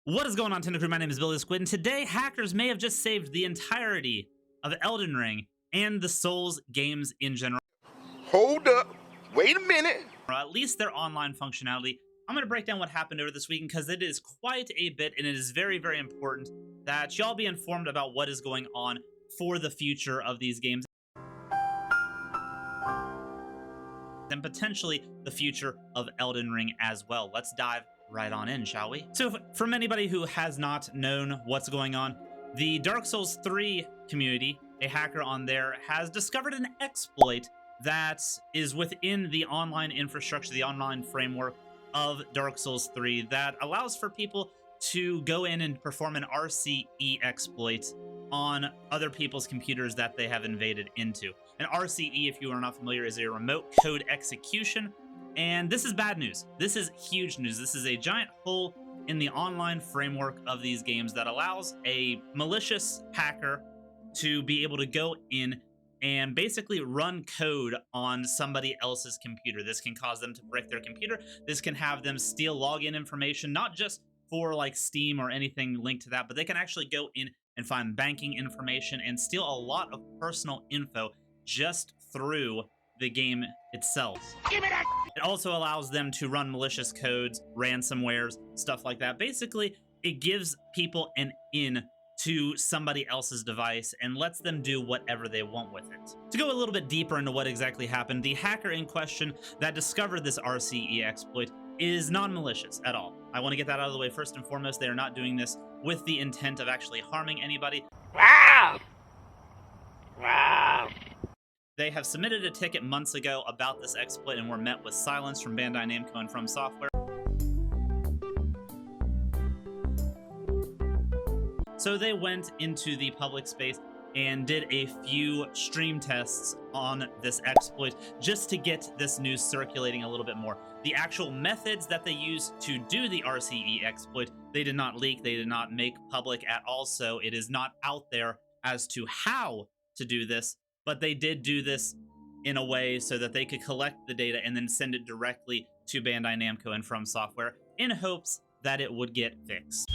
What is going on, Tender Crew? My name is Billy the Squid, and today hackers may have just saved the entirety of Elden Ring and the Souls games in general. Hold up. Wait a minute. Or at least their online functionality. I'm going to break down what happened over this weekend because it is quite a bit, and it is very, very important that y'all be informed about what is going on for the future of these games and potentially the future of Elden Ring as well. Let's dive right on in, shall we? So from anybody who has not known what's going on, the Dark Souls 3 community, a hacker on there, has discovered an exploit that is within the online infrastructure, the online framework of Dark Souls 3 that allows for people to go in and perform an RCE exploit on other people's computers that they have invaded into. An RCE, if you are not familiar, is a remote code execution. And this is bad news. This is huge news. This is a giant hole in the online framework of these games that allows a malicious hacker to be able to go in and basically run code on somebody else's computer. This can cause them to break their computer. This can have them steal login information, not just for like Steam or anything linked to that, but they can actually go in and find banking information and steal a lot of personal info just through the game itself. Give me that. It also allows them to run malicious codes, ransomwares, stuff like that. Basically, it gives people an in to somebody else's device and lets them do whatever they want with it. To go a little bit deeper into what exactly happened, the hacker in question that discovered this RCE exploit is non-malicious at all. I want to get that out of the way first and foremost. They are not doing this with the intent of actually harming anybody. Wow. Wow. They have submitted a ticket months ago about this exploit and were met with silence from Bandai Namco and FromSoftware. So they went into the public space and did a few stream tests on this exploit just to get this news circulating a little bit more. The actual methods that they used to do the RCE exploit, they did not leak, they did not make public at all, so it is not out there as to how to do this, but they did do this in a way so that they could collect the data and then send it directly to Bandai Namco and FromSoftware in hopes that it would get fixed.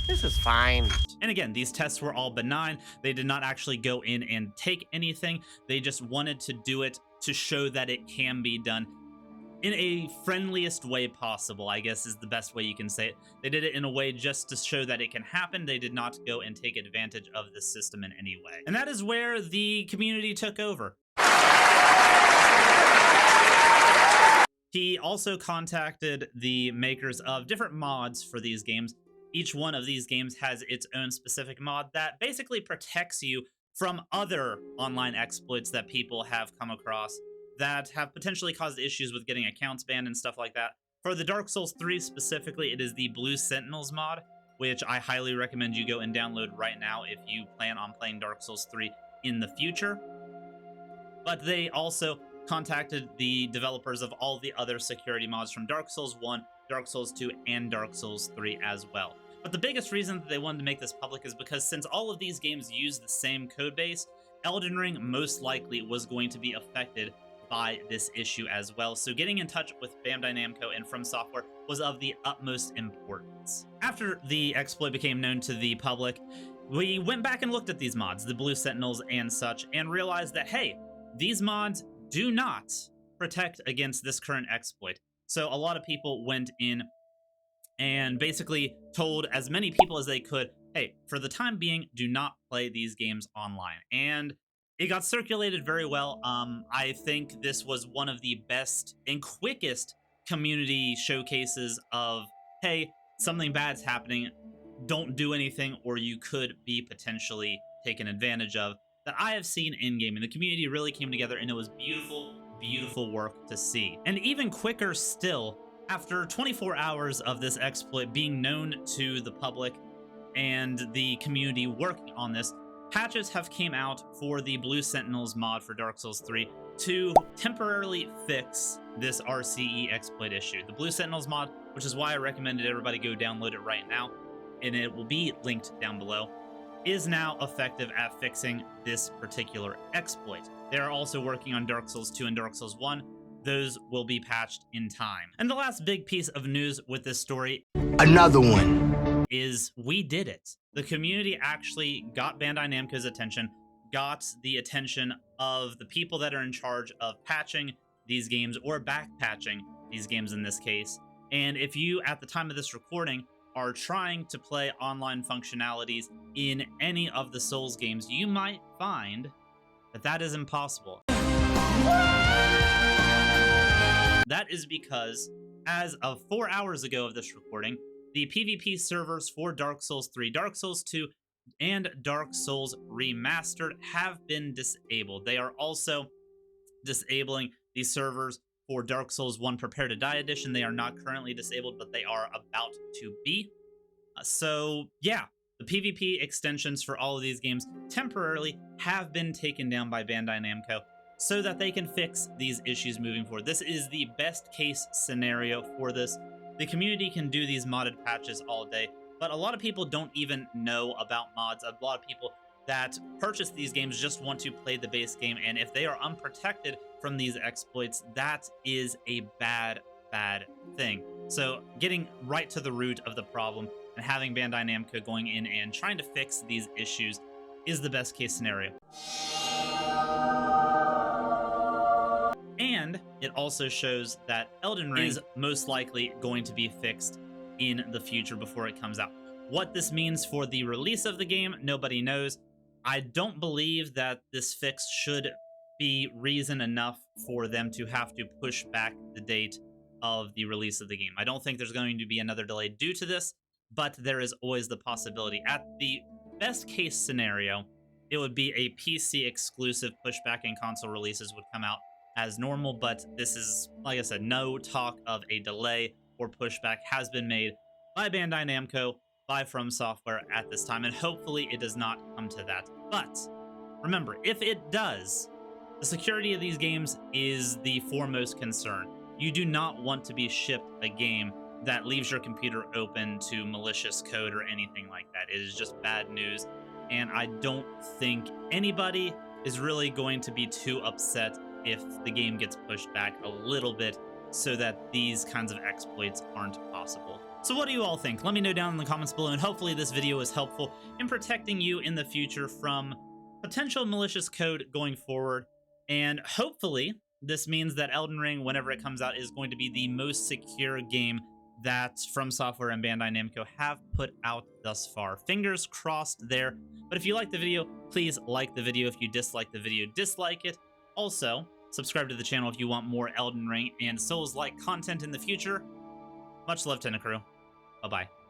This is fine. And again, these tests were all benign. They did not actually go in and take anything. They just wanted to do it to show that it can be done in a friendliest way possible, I guess is the best way you can say it. They did it in a way just to show that it can happen. They did not go and take advantage of the system in any way. And that is where the community took over. He also contacted the makers of different mods for these games. Each one of these games has its own specific mod that basically protects you from other online exploits that people have come across that have potentially caused issues with getting accounts banned and stuff like that. For the Dark Souls 3 specifically, it is the Blue Sentinels mod, which I highly recommend you go and download right now if you plan on playing Dark Souls 3 in the future. But they also contacted the developers of all the other security mods from Dark Souls 1, Dark Souls 2, and Dark Souls 3 as well. But the biggest reason that they wanted to make this public is because since all of these games use the same code base, Elden Ring most likely was going to be affected by this issue as well. So getting in touch with Bandai Namco and FromSoftware was of the utmost importance. After the exploit became known to the public, we went back and looked at these mods, the Blue Sentinels and such, and realized that, hey, these mods do not protect against this current exploit. So a lot of people went in and basically told as many people as they could, hey, for the time being, do not play these games online. And it got circulated very well. I think this was one of the best and quickest community showcases of, hey, something bad's happening, don't do anything, or you could be potentially taken advantage of, that I have seen in-game. And the community really came together, and it was beautiful, beautiful work to see. And even quicker still, after 24 hours of this exploit being known to the public and the community working on this, patches have came out for the Blue Sentinels mod for Dark Souls 3 to temporarily fix this RCE exploit issue. The Blue Sentinels mod, which is why I recommended everybody go download it right now, and it will be linked down below, is now effective at fixing this particular exploit. They are also working on Dark Souls 2 and Dark Souls 1 those will be patched in time. And the last big piece of news with this story, Another one. is we did it. The community actually got Bandai Namco's attention, got the attention of the people that are in charge of patching these games, or back patching these games in this case. And if you, at the time of this recording, are trying to play online functionalities in any of the Souls games, you might find that that is impossible. That is because, as of 4 hours ago of this recording, the PvP servers for Dark Souls 3, Dark Souls 2, and Dark Souls Remastered have been disabled. They are also disabling the servers for Dark Souls 1 Prepare to Die Edition. They are not currently disabled, but they are about to be. So yeah, the PvP extensions for all of these games temporarily have been taken down by Bandai Namco so that they can fix these issues moving forward. This is the best case scenario for this. The community can do these modded patches all day, but a lot of people don't even know about mods. A lot of people that purchase these games just want to play the base game, and if they are unprotected from these exploits, that is a bad thing. So getting right to the root of the problem and having Bandai Namco going in and trying to fix these issues is the best case scenario. And it also shows that Elden Ring is most likely going to be fixed in the future before it comes out. What this means for the release of the game, nobody knows. I don't believe that this fix should be reason enough for them to have to push back the date of the release of the game. I don't think there's going to be another delay due to this, but there is always the possibility. At the best case scenario, it would be a PC exclusive pushback, and console releases would come out as normal, but this is, like I said, no talk of a delay or pushback has been made by Bandai Namco, by FromSoftware at this time, and hopefully it does not come to that. But remember, if it does, the security of these games is the foremost concern. You do not want to be shipped a game that leaves your computer open to malicious code or anything like that. It is just bad news, and I don't think anybody is really going to be too upset if the game gets pushed back a little bit so that these kinds of exploits aren't possible. So what do you all think? Let me know down in the comments below, and hopefully this video is helpful in protecting you in the future from potential malicious code going forward. And hopefully this means that Elden Ring, whenever it comes out, is going to be the most secure game that FromSoftware and Bandai Namco have put out thus far. Fingers crossed there. But if you like the video, please like the video. If you dislike the video, dislike it. Also, subscribe to the channel if you want more Elden Ring and Souls-like content in the future. Much love, Tentacrew. Bye-bye.